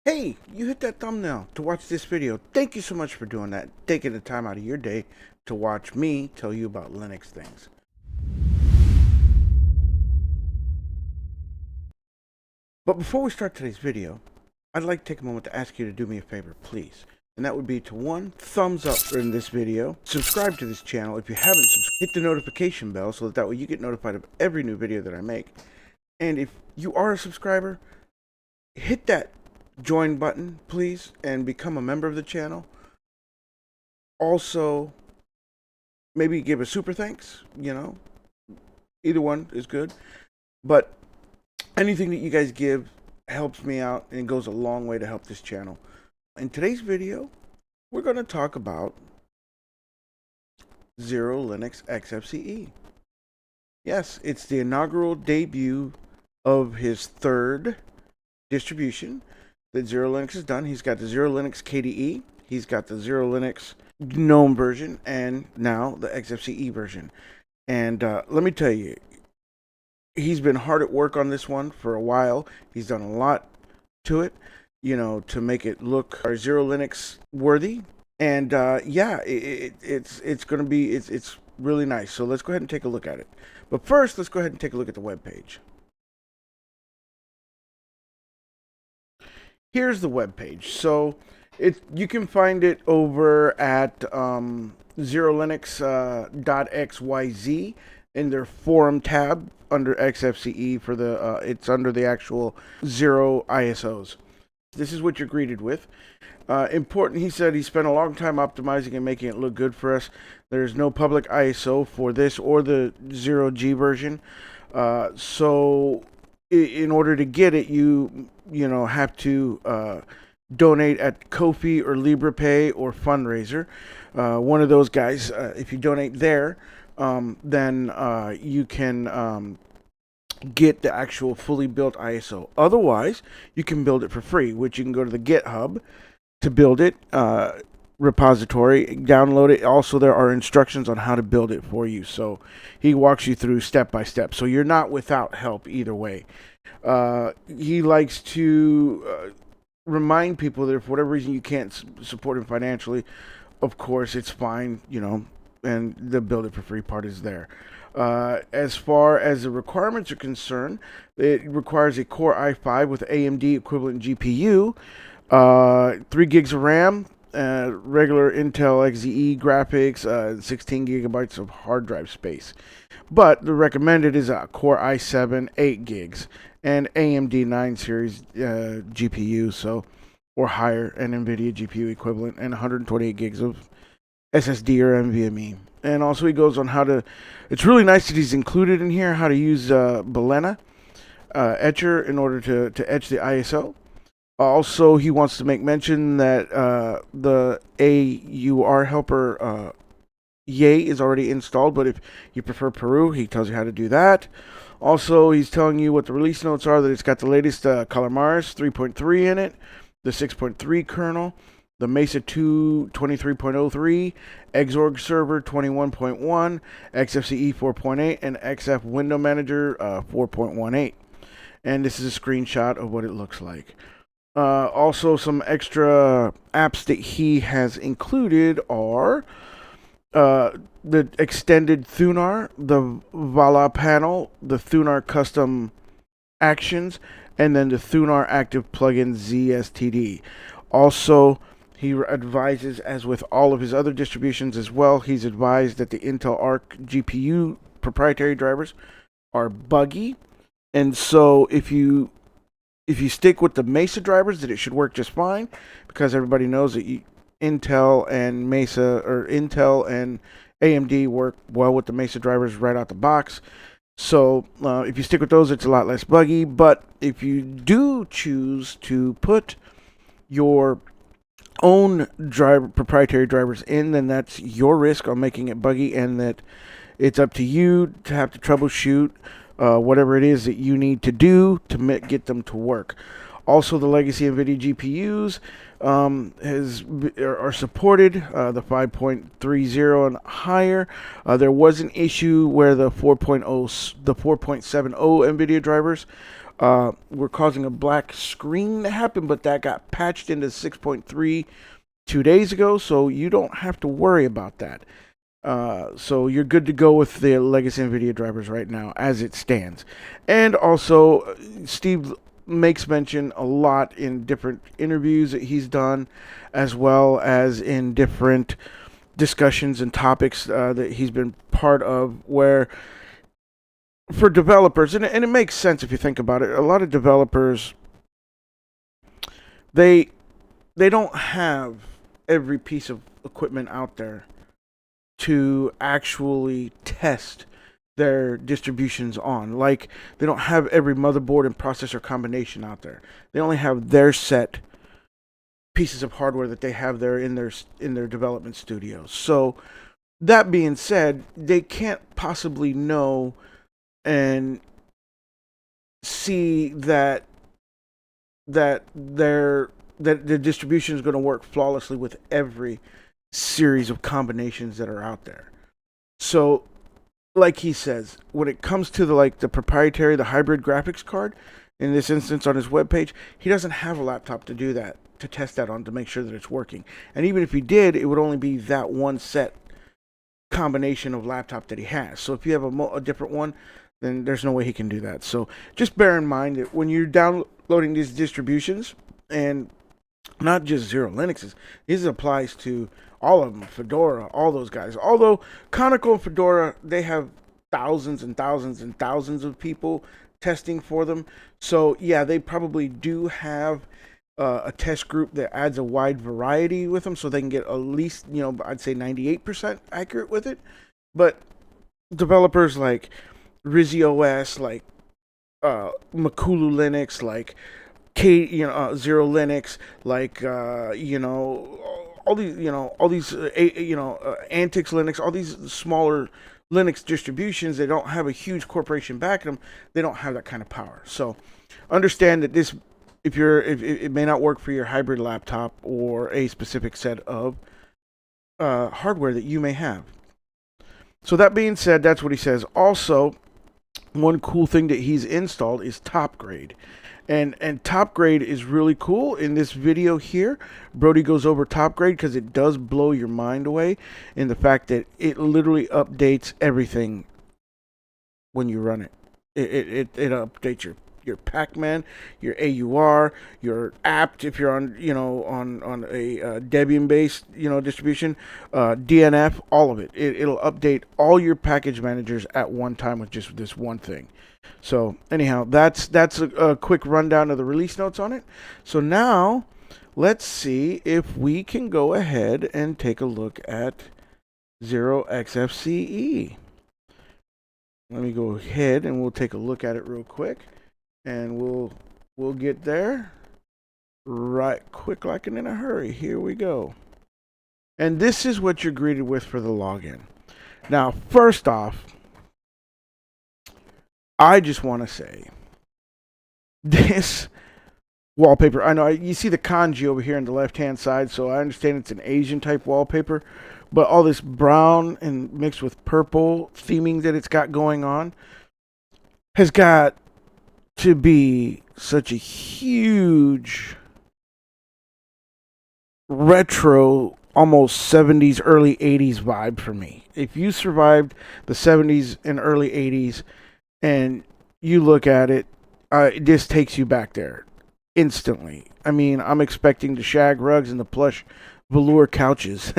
Hey, you hit that thumbnail to watch this video. Thank you so much for doing that. Taking the time out of your day to watch me tell you about Linux things. But before we start today's video, I'd like to take a moment to ask you to do me a favor, please. And that would be to one, thumbs up in this video, subscribe to this channel if you haven't subscribed, hit the notification bell so that way you get notified of every new video that I make. And if you are a subscriber, hit that join button, please, and become a member of the channel. Also, maybe give a super thanks, either one is good. But anything that you guys give helps me out and goes a long way to help this channel. In today's video, we're going to talk about XeroLinux XFCE. Yes, it's the inaugural debut of his third distribution that XeroLinux has done. He's got the XeroLinux KDE, he's got the XeroLinux GNOME version, and now the XFCE version. And let me tell you, he's been hard at work on this one for a while. He's done a lot to it, to make it look XeroLinux worthy. And yeah, it's going to be it's really nice. So let's go ahead and take a look at it. But first, let's go ahead and take a look at the web page. Here's the web page. So you can find it over at xerolinux.xyz in their forum tab under XFCE for the it's under the actual Xero ISOs. This is what you're greeted with. Important, he said he spent a long time optimizing and making it look good for us. There's no public ISO for this or the Xero G version. So in order to get it, you have to donate at Ko-fi or LibrePay or Fundraiser. One of those guys. If you donate there, then you can get the actual fully built ISO. Otherwise, you can build it for free, which you can go to the GitHub to build it, repository, download it. Also, there are instructions on how to build it for you. So he walks you through step by step. So you're not without help either way. He likes to remind people that if for whatever reason you can't support him financially, of course it's fine, and the build it for free part is there. As far as the requirements are concerned, it requires a Core i5 with AMD equivalent GPU, 3 gigs of RAM, regular Intel XZE graphics, 16 gigabytes of hard drive space. But the recommended is a Core i7, 8 gigs, and AMD 9 series GPU, or higher, and NVIDIA GPU equivalent, and 128 gigs of SSD or NVMe. And also he goes on how to, it's really nice that he's included in here, how to use Balena etcher in order to etch the ISO. Also, he wants to make mention that the AUR helper Yay is already installed, but if you prefer Peru, he tells you how to do that. Also, he's telling you what the release notes are, that it's got the latest Calamares 3.3 in it, the 6.3 kernel, the Mesa 2 23.03, Xorg Server 21.1, XFCE 4.8, and XF Window Manager 4.18. And this is a screenshot of what it looks like. Also, some extra apps that he has included are the extended Thunar, the Vala panel, the Thunar custom actions, and then the Thunar active plugin ZSTD. Also, he advises, as with all of his other distributions as well, he's advised that the Intel Arc GPU proprietary drivers are buggy, and so if you stick with the Mesa drivers, that it should work just fine, because everybody knows that Intel and Mesa, or Intel and AMD work well with the Mesa drivers right out the box. So if you stick with those, it's a lot less buggy. But if you do choose to put your own proprietary drivers in, then that's your risk on making it buggy, and that it's up to you to have to troubleshoot whatever it is that you need to do to get them to work. Also, the legacy NVIDIA GPUs are supported, the 5.30 and higher. There was an issue where the 4.70 NVIDIA drivers were causing a black screen to happen, but that got patched into 6.3 2 days ago, so you don't have to worry about that. So you're good to go with the legacy NVIDIA drivers right now as it stands. And also, Steve makes mention a lot in different interviews that he's done, as well as in different discussions and topics that he's been part of, where for developers, and it makes sense if you think about it, a lot of developers, they don't have every piece of equipment out there to actually test their distributions on. Like, they don't have every motherboard and processor combination out there. They only have their set pieces of hardware that they have there in their development studios. So that being said, they can't possibly know and see that the distribution is going to work flawlessly with every series of combinations that are out there. So, like he says, when it comes to the proprietary, the hybrid graphics card, in this instance on his webpage, he doesn't have a laptop to do that, to test that on, to make sure that it's working. And even if he did, it would only be that one set combination of laptop that he has. So if you have a different one, then there's no way he can do that. So just bear in mind that when you're downloading these distributions, and not just XeroLinuxes, this applies to all of them, Fedora, all those guys. Although Conical and Fedora, they have thousands and thousands and thousands of people testing for them. So yeah, they probably do have a test group that adds a wide variety with them, so they can get at least, I'd say 98% accurate with it. But developers like RizzyOS, like Makulu Linux, like XeroLinux, like all these Antix Linux, all these smaller Linux distributions that don't have a huge corporation backing them, they don't have that kind of power. So understand that this, if it may not work for your hybrid laptop or a specific set of hardware that you may have. So that being said, that's what he says. Also, one cool thing that he's installed is TopGrade. And TopGrade is really cool. In this video here, Brody goes over TopGrade because it does blow your mind away in the fact that it literally updates everything when you run it. It updates your Pac-Man, your AUR, your apt if you're on on a Debian-based distribution, DNF, all of it. It'll update all your package managers at one time with just this one thing. So anyhow, that's a quick rundown of the release notes on it. So now let's see if we can go ahead and take a look at XeroXFCE. Let me go ahead and we'll take a look at it real quick, and we'll get there right quick, like in a hurry. Here we go. And this is what you're greeted with for the login. Now, first off, I just want to say, this wallpaper, I know you see the kanji over here on the left-hand side, so I understand it's an Asian type wallpaper, but all this brown and mixed with purple theming that it's got going on has got to be such a huge retro, almost 70s, early 80s vibe for me. If you survived the 70s and early 80s, and you look at it, it just takes you back there instantly. I mean, I'm expecting the shag rugs and the plush velour couches.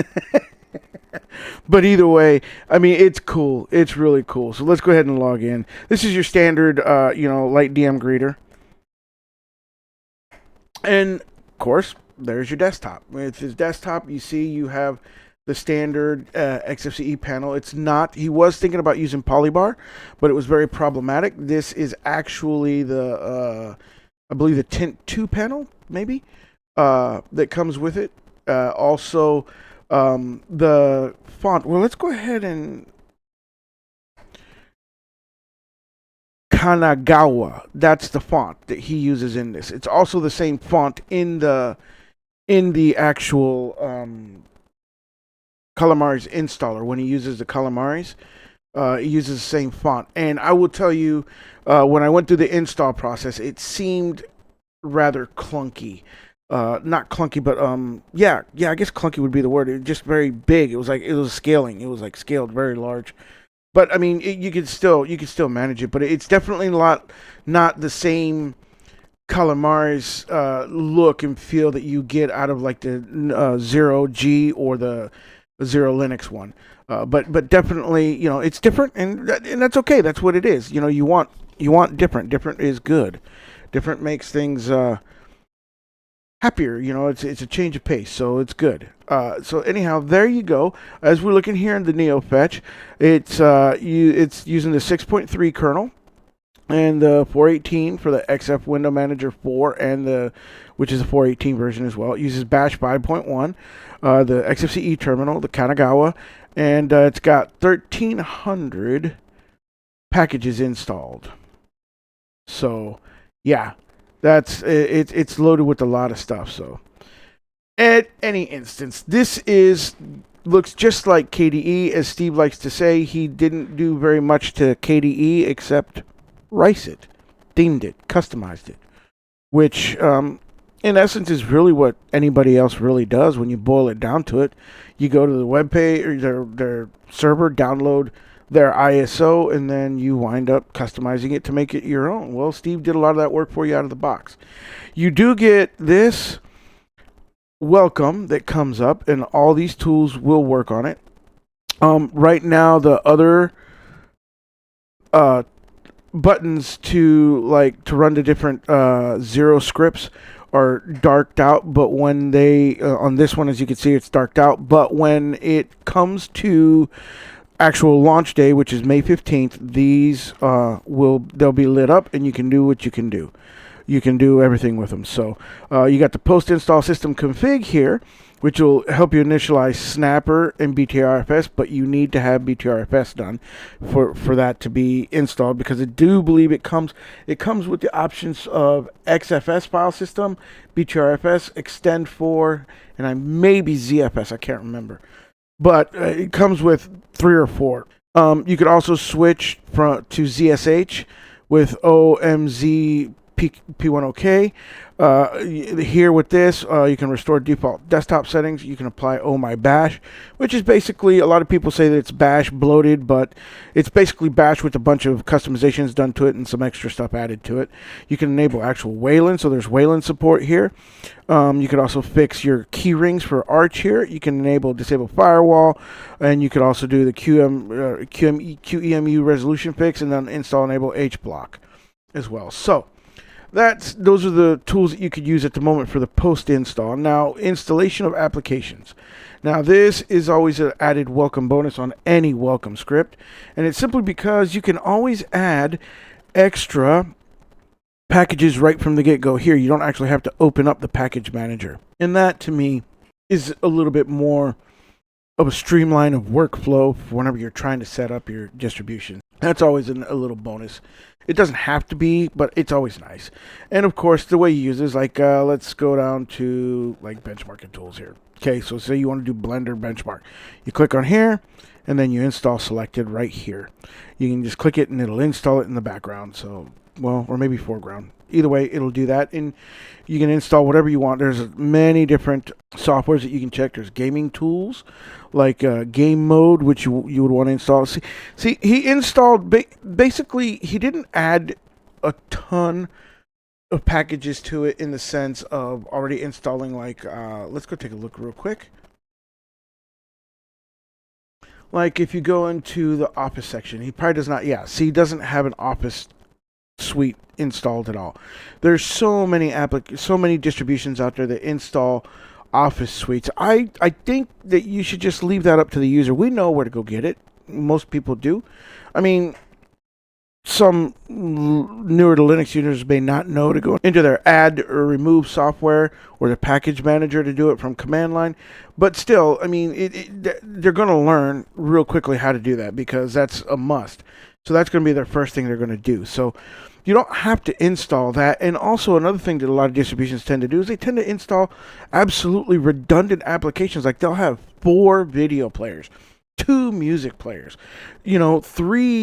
But either way, I mean, it's cool. It's really cool. So let's go ahead and log in. This is your standard, light DM greeter. And, of course, there's your desktop. With his desktop, you see you have the standard XFCE panel. It's not, he was thinking about using Polybar, but it was very problematic. This is actually the, I believe the Tint 2 panel, maybe, that comes with it. Also, the font, well, let's go ahead and, Kanagawa, that's the font that he uses in this. It's also the same font in the actual, Calamares installer when he uses the Calamares. It uses the same font. And I will tell you, when I went through the install process, it seemed rather clunky. Not clunky, but yeah, I guess clunky would be the word. It was just very big. It was like it was scaling. It was like scaled very large. But I mean, you could still manage it. But it's definitely not the same Calamares look and feel that you get out of like the Zero G or the XeroLinux one. But definitely, it's different, and that's okay. That's what it is. You want different. Different is good. Different makes things happier. It's a change of pace, so it's good. So anyhow, there you go. As we're looking here in the NeoFetch, it's using the 6.3 kernel and the 418 for the XF Window Manager 4, and which is a 418 version as well. It uses Bash 5.1, the XFCE terminal, the Kanagawa, and it's got 1,300 packages installed. So, yeah, it's loaded with a lot of stuff. So, at any instance, looks just like KDE, as Steve likes to say. He didn't do very much to KDE except rice it, themed it, customized it, which in essence is really what anybody else really does when you boil it down to it. You go to the web page or their server, download their ISO, and then you wind up customizing it to make it your own. Well, Steve did a lot of that work for you out of the box. You do get this welcome that comes up, and all these tools will work on it. Right now, the other buttons to run the different Xero scripts are darked out, but when they on this one, as you can see, it's darked out. But when it comes to actual launch day, which is May 15th, these they'll be lit up, and you can do what you can do. You can do everything with them. So you got the post install system config here, which will help you initialize Snapper and BTRFS, but you need to have BTRFS done for that to be installed, because I do believe it comes with the options of XFS file system, BTRFS, extend 4, and maybe ZFS, I can't remember. But it comes with 3 or 4. You could also switch to ZSH with OMZ P10K. Here with this, you can restore default desktop settings. You can apply Oh My Bash, which is basically, a lot of people say that it's Bash bloated, but it's basically Bash with a bunch of customizations done to it and some extra stuff added to it. You can enable actual Wayland, so there's Wayland support here. You could also fix your key rings for Arch here. You can disable firewall, and you could also do the QEMU resolution fix, and then install enable HBlock as well. So those are the tools that you could use at the moment for the post install. Now, installation of applications. Now, this is always an added welcome bonus on any welcome script, and it's simply because you can always add extra packages right from the get-go. Here, you don't actually have to open up the package manager, and that to me is a little bit more of a streamline of workflow for whenever you're trying to set up your distribution. That's always a little bonus. It doesn't have to be, but it's always nice. And of course, the way you use it is let's go down to benchmarking tools here. Okay, so say you want to do Blender benchmark. You click on here, and then you install selected right here. You can just click it, and it'll install it in the background. So, or maybe foreground. Either way, it'll do that, and you can install whatever you want. There's many different softwares that you can check. There's gaming tools, like game mode, which you would want to install. See, he installed, basically, he didn't add a ton of packages to it in the sense of already installing, let's go take a look real quick. Like, if you go into the Office section, he probably does not, he doesn't have an Office suite installed at all. There's so many distributions out there that install Office suites. I think that you should just leave that up to the user. We know where to go get it. Most people do. I mean, some newer to Linux users may not know to go into their add or remove software or the package manager to do it from command line. But still, I mean, they're going to learn real quickly how to do that, because that's a must. So that's going to be their first thing they're going to do. So you don't have to install that. And also another thing that a lot of distributions tend to do is they tend to install absolutely redundant applications. Like, they'll have 4 video players. 2 music players, 3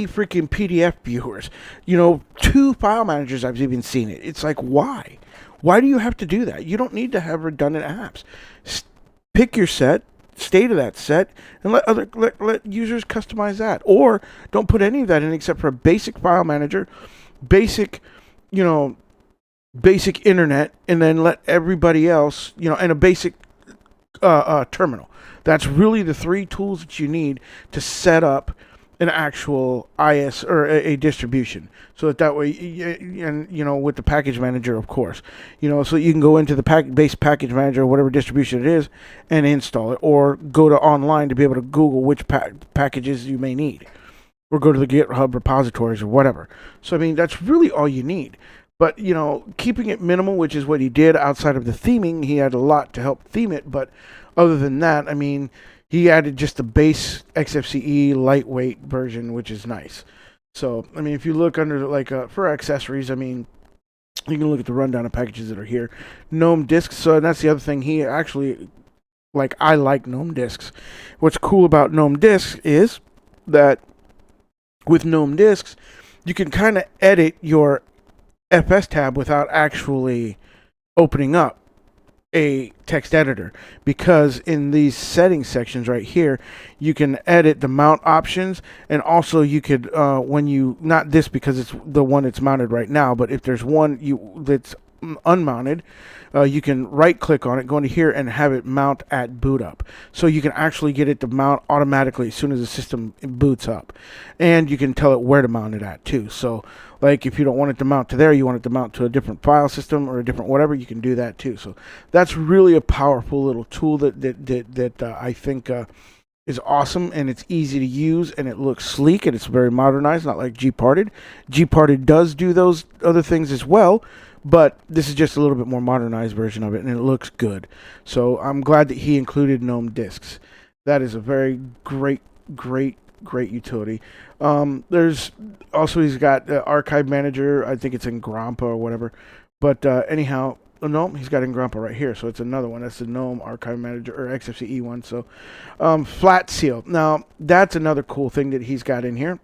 freaking PDF viewers, 2 file managers. I've even seen it. It's like, why? Why do you have to do that? You don't need to have redundant apps. Pick your set, stay to that set, and let users customize that. Or don't put any of that in except for a basic file manager, basic, you know, basic internet, and then let everybody else, and a basic terminal. That's really the 3 tools that you need to set up an actual IS or a distribution. So that way, and with the package manager, of course, so you can go into the base package manager or whatever distribution it is and install it, or go to online to be able to Google which packages you may need, or go to the GitHub repositories or whatever. So I mean, that's really all you need. But, keeping it minimal, which is what he did outside of the theming, he had a lot to help theme it. But other than that, I mean, he added just the base XFCE lightweight version, which is nice. So, I mean, if you look under, for accessories, I mean, you can look at the rundown of packages that are here. GNOME disks, so that's the other thing. He actually, I like GNOME disks. What's cool about GNOME disks is that with GNOME disks, you can kind of edit your FS tab without actually opening up a text editor, because in these settings sections right here, you can edit the mount options, and also you could when you, not this because it's the one that's mounted right now, but if there's one that's unmounted, you can right click on it, go into here and have it mount at boot up. So you can actually get it to mount automatically as soon as the system boots up. And you can tell it where to mount it at too. So like if you don't want it to mount to there, you want it to mount to a different file system or a different whatever, you can do that too. So that's really a powerful little tool that I think is awesome, and it's easy to use, and it looks sleek, and it's very modernized, not like Gparted. Gparted does do those other things as well, but this is just a little bit more modernized version of it, and it looks good. So I'm glad that he included GNOME disks. That is a very great utility. There's also, he's got Archive Manager. I think it's in Grompa or whatever. But anyhow, no, he's got in Grompa right here. So it's another one. That's the GNOME Archive Manager or XFCE one. So Flat Seal. Now, that's another cool thing that he's got in here,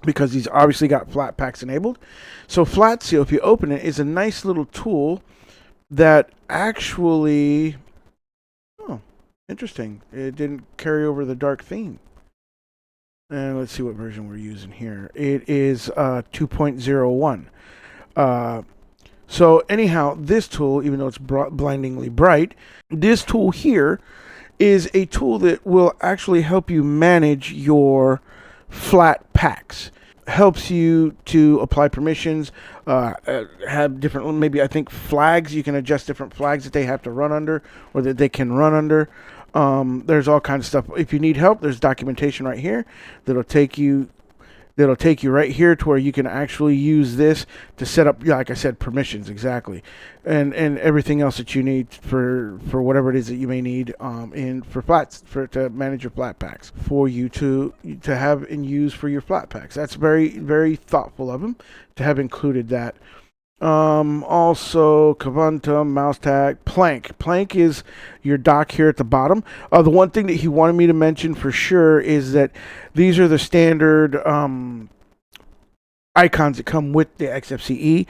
because he's obviously got Flatpaks enabled. So Flat Seal, if you open it, is a nice little tool that actually, interesting. It didn't carry over the dark theme. And let's see what version we're using here. It is 2.01. So anyhow, this tool, even though it's blindingly bright, this tool here is a tool that will actually help you manage your Flatpaks. Helps you to apply permissions, have different, maybe I think flags. You can adjust different flags that they have to run under, or that they can run under. There's all kinds of stuff. If you need help, there's documentation right here that'll take you right here to where you can actually use this to set up, like I said, permissions exactly, and everything else that you need for whatever it is that you may need to manage your Flatpaks, for you to have and use for your Flatpaks. That's very, very thoughtful of him to have included that. Also, Kavantum, Mousetag, Plank. Plank is your dock here at the bottom. The one thing that he wanted me to mention for sure is that these are the standard icons that come with the XFCE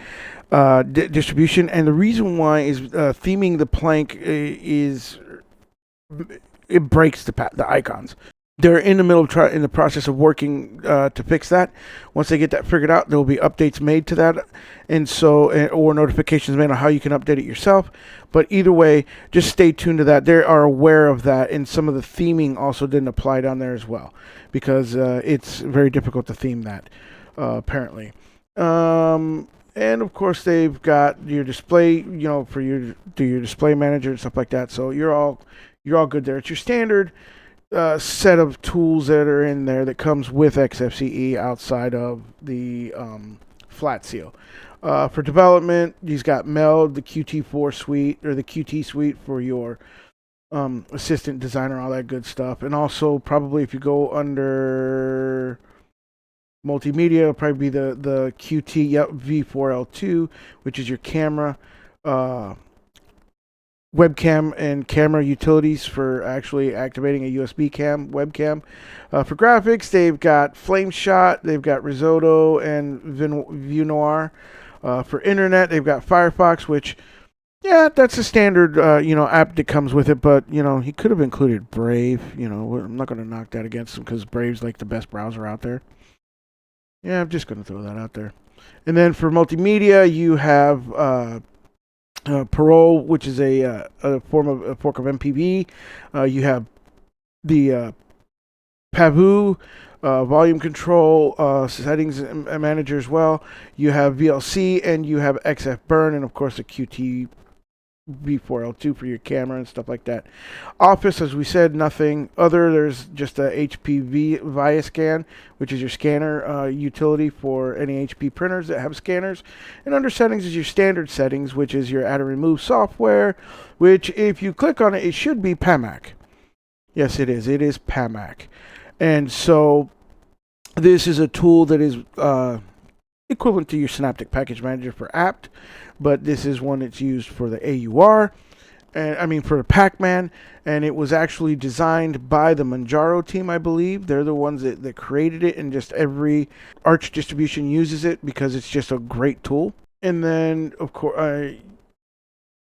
distribution. And the reason why is theming the Plank is it breaks the icons. They're in the middle of in the process of working to fix that. Once they get that figured out, there will be updates made to that, and so or notifications made on how you can update it yourself. But either way, just stay tuned to that. They are aware of that, and some of the theming also didn't apply down there as well, because it's very difficult to theme that apparently. And of course, they've got your display, for your display manager and stuff like that. So you're all good there. It's your standard set of tools that are in there that comes with XFCE outside of the Flat Seal. For development, he's got Meld, the Qt4 suite, or the Qt suite for your assistant designer, all that good stuff. And also, probably if you go under multimedia, it'll probably be the Qt V4L2, which is your camera webcam and camera utilities for actually activating a USB webcam. For graphics, they've got FlameShot, they've got Risotto, and Vue Noir. For internet, they've got Firefox, which, yeah, that's a standard app that comes with it. But he could have included Brave. I'm not going to knock that against him because Brave's like the best browser out there. Yeah, I'm just going to throw that out there. And then for multimedia, you have Parole, which is a fork of MPV. You have the Pavu volume control settings manager as well. You have VLC and you have XF Burn and of course a QT V4L2 for your camera and stuff like that. Office, as we said, nothing other. There's just a HP ViaScan, which is your scanner utility for any HP printers that have scanners. And under settings is your standard settings, which is your add and remove software, which if you click on it, it should be PAMAC. Yes, it is. It is PAMAC. And so this is a tool that is equivalent to your Synaptic Package Manager for apt, but this is one that's used for the AUR, and I mean for the Pac-Man, and it was actually designed by the Manjaro team, I believe. They're the ones that created it, and just every Arch distribution uses it because it's just a great tool. And then, of course,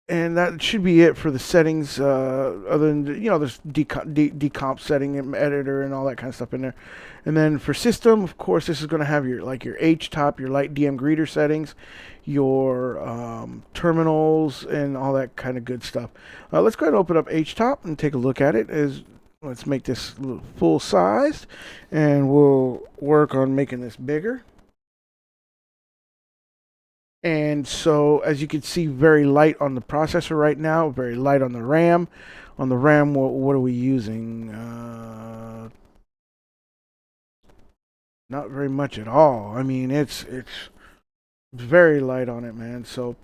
and that should be it for the settings, other than, there's decomp setting and editor and all that kind of stuff in there. And then for system, of course, this is going to have your HTOP, your light DM greeter settings, your terminals, and all that kind of good stuff. Let's go ahead and open up HTOP and take a look at it. Let's make this full sized, and we'll work on making this bigger. And so, as you can see, very light on the processor right now, very light on the RAM. On the RAM, what are we using? Not very much at all. I mean, it's very light on it, man. So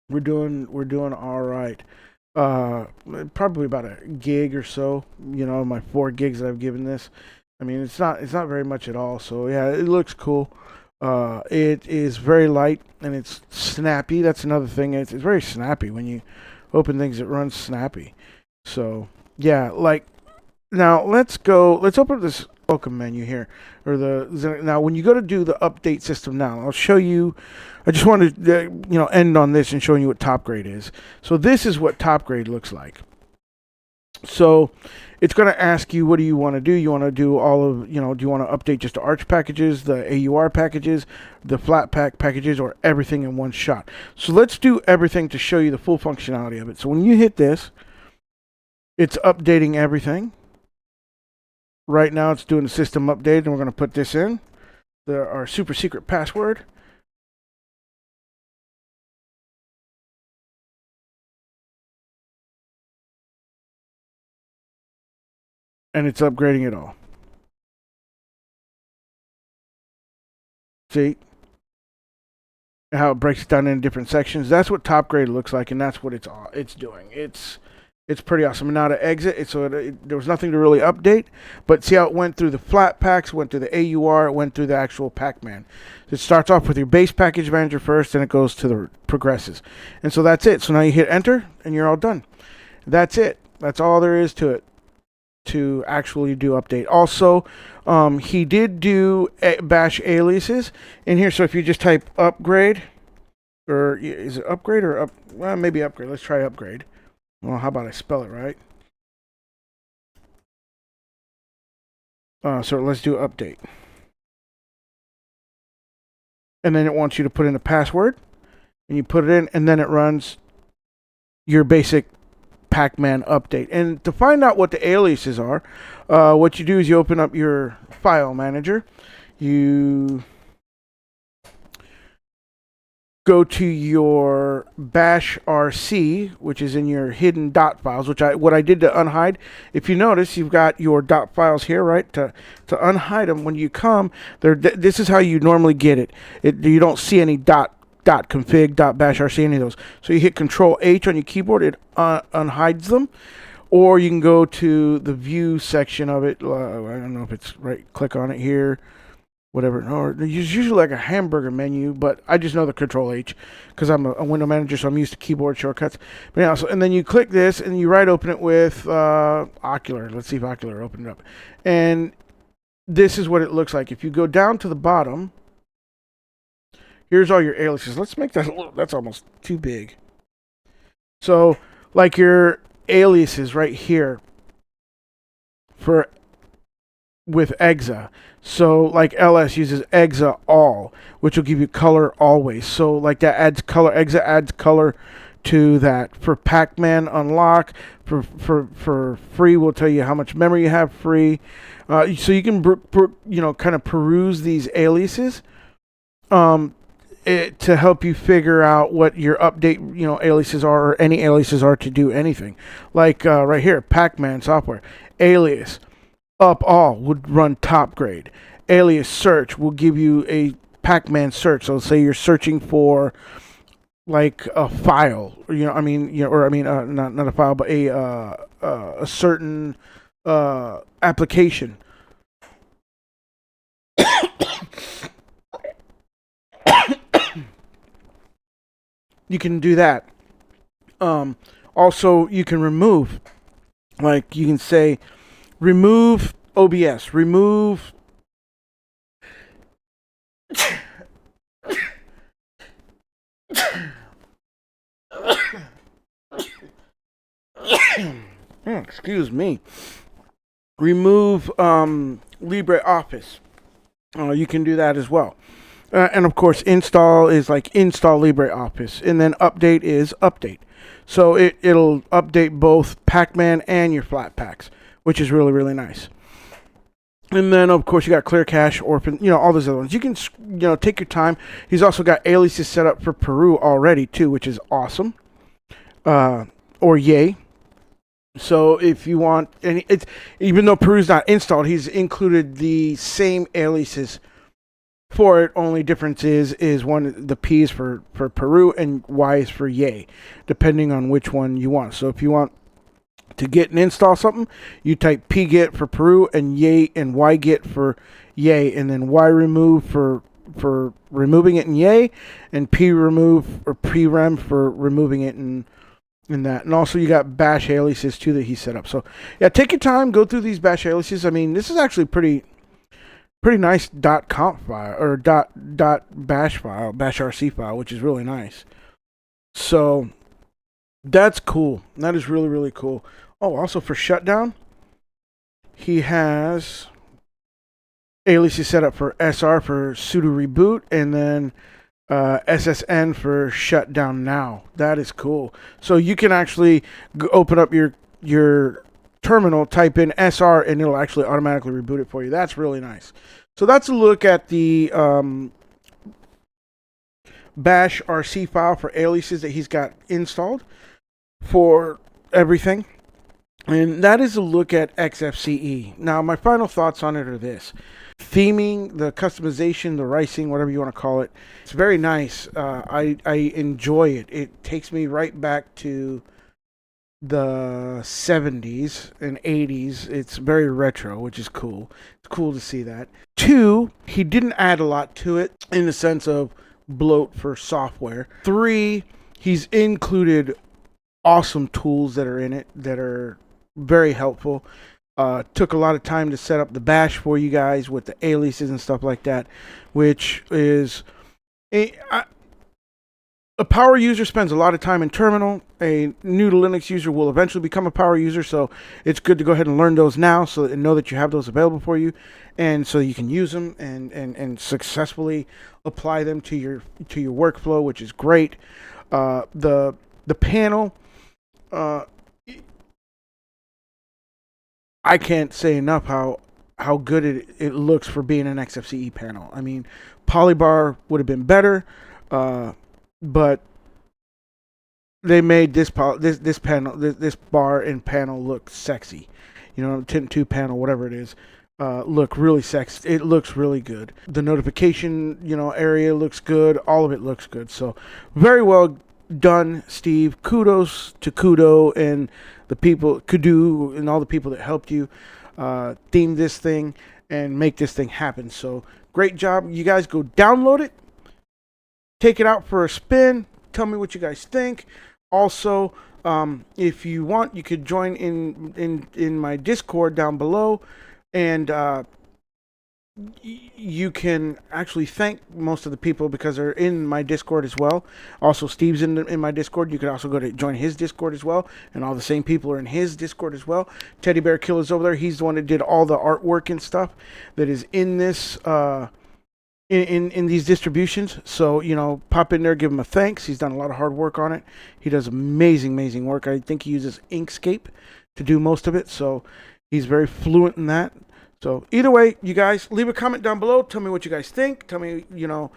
we're doing all right. Probably about a gig or so. My 4 gigs that I've given this. I mean, it's not very much at all. So yeah, it looks cool. It is very light and it's snappy. That's another thing. It's very snappy when you open things. It runs snappy. So yeah, now let's open this welcome menu here, now when you go to do the update system. Now I'll show you. I just wanted to end on this and showing you what top grade is. So this is what top grade looks like. So it's going to ask you, what do you want to do? You want to do all of, do you want to update just the Arch packages, the AUR packages, the Flatpak packages, or everything in one shot? So let's do everything to show you the full functionality of it. So when you hit this, it's updating everything. Right now it's doing the system update, and we're going to put this in, our super secret password. And it's upgrading it all. See how it breaks it down into different sections? That's what top grade looks like, and that's what it's doing. It's pretty awesome. And now to exit, there was nothing to really update, but see how it went through the flat packs, went through the AUR, it went through the actual Pac-Man. It starts off with your base package manager first, and it goes to the progresses. And so that's it. So now you hit enter, and you're all done. That's it. That's all there is to it, to actually do update. Also, he did do bash aliases in here. So if you just type upgrade, or is it upgrade or up? Well, maybe upgrade. Let's try upgrade. Well, how about I spell it right? So let's do update. And then it wants you to put in a password, and you put it in, and then it runs your basic Pac-Man update. And to find out what the aliases are, what you do is you open up your file manager, you go to your bash rc, which is in your hidden dot files, what I did to unhide. If you notice, you've got your dot files here, right? To unhide them, when you come there, this is how you normally get it. You don't see any .config, .bash rc, any of those. So you hit Control H on your keyboard, it unhides them. Or you can go to the view section of it. I don't know if it's right. Click on it here. whatever. Or it's usually like a hamburger menu, but I just know the Control H because I'm a window manager, so I'm used to keyboard shortcuts. But yeah, so, and then you click this and you right open it with Ocular. Let's see if Ocular opened it up. And this is what it looks like. If you go down to the bottom, here's all your aliases. Let's make that a little, that's almost too big. So like your aliases right here for with exa. So like LS uses exa all, which will give you color always. So like that adds color. Exa adds color to that. For Pac-Man unlock, for free will tell you how much memory you have free. So you can kind of peruse these aliases to help you figure out what your update aliases are, or any aliases are to do anything. Like right here, Pac-Man software alias. Up all would run top grade. Alias search will give you a Pac-Man search. So say you're searching for like a file, not a file, but a certain application. You can do that. Also, you can remove, like you can say, remove OBS, remove excuse me, remove LibreOffice. You can do that as well. And of course, install is like install LibreOffice, and then update is update. So it'll update both Pac-Man and your flat packs, which is really, really nice. And then, of course, you got Clear Cache, Orphan, all those other ones. You can, take your time. He's also got aliases set up for Peru already, too, which is awesome. Or Yay. So if you want, even though Peru's not installed, he's included the same aliases for it. Only difference is one, the P is for Peru and Y is for Yay, depending on which one you want. So if you want to get and install something, you type pget for Peru and Yay and yget for Yay, and then yremove for removing it in Yay, and premove or prerem for removing it in that. And also you got bash aliases too that he set up. So yeah, take your time, go through these bash aliases. I mean, this is actually pretty nice .conf file or .bash file, bashrc file, which is really nice. So that's cool. That is really, really cool. Oh, also for shutdown, he has aliases set up for SR for sudo reboot, and then SSN for shutdown now. That is cool. So you can actually open up your terminal, type in SR, and it'll actually automatically reboot it for you. That's really nice. So that's a look at the bash RC file for aliases that he's got installed for everything. And that is a look at XFCE. Now, my final thoughts on it are this. Theming, the customization, the ricing, whatever you want to call it, it's very nice. I enjoy it. It takes me right back to the 70s and 80s. It's very retro, which is cool. It's cool to see that. 2, he didn't add a lot to it in the sense of bloat for software. 3, he's included awesome tools that are in it that are very helpful. Took a lot of time to set up the bash for you guys with the aliases and stuff like that, which is a power user spends a lot of time in terminal. A new to Linux user will eventually become a power user, so it's good to go ahead and learn those now, so and know that you have those available for you, and so you can use them and successfully apply them to your workflow, which is great. The panel, I can't say enough how good it looks for being an XFCE panel. I mean, Polybar would have been better, but they made this panel, this bar and panel look sexy. Tint 2 panel, whatever it is, look really sexy. It looks really good. The notification, area looks good. All of it looks good. So very well done, Steve. Kudos to Kudo and the people, Kudu, and all the people that helped you theme this thing. and make this thing happen. So great job. You guys go download it, take it out for a spin. Tell me what you guys think. Also, if you want, you could join in my Discord down below, and you can actually thank most of the people because they're in my Discord as well. Also, Steve's in my Discord. You can also go to join his Discord as well, and all the same people are in his Discord as well. Teddy Bear Killer's over there. He's the one that did all the artwork and stuff that is in this in these distributions. So, you know, pop in there, give him a thanks. He's done a lot of hard work on it. He does amazing work. I think he uses Inkscape to do most of it, so he's very fluent in that. So either way, you guys, leave a comment down below. Tell me what you guys think. Tell me, you know,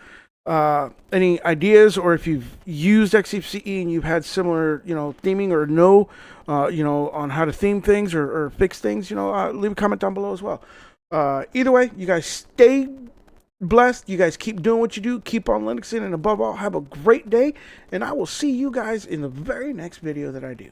any ideas, or if you've used XFCE and you've had similar, you know, theming, or you know, on how to theme things or fix things, you know, leave a comment down below as well. Either way, you guys stay blessed. You guys keep doing what you do. Keep on Linuxing, and above all, have a great day. And I will see you guys in the very next video that I do.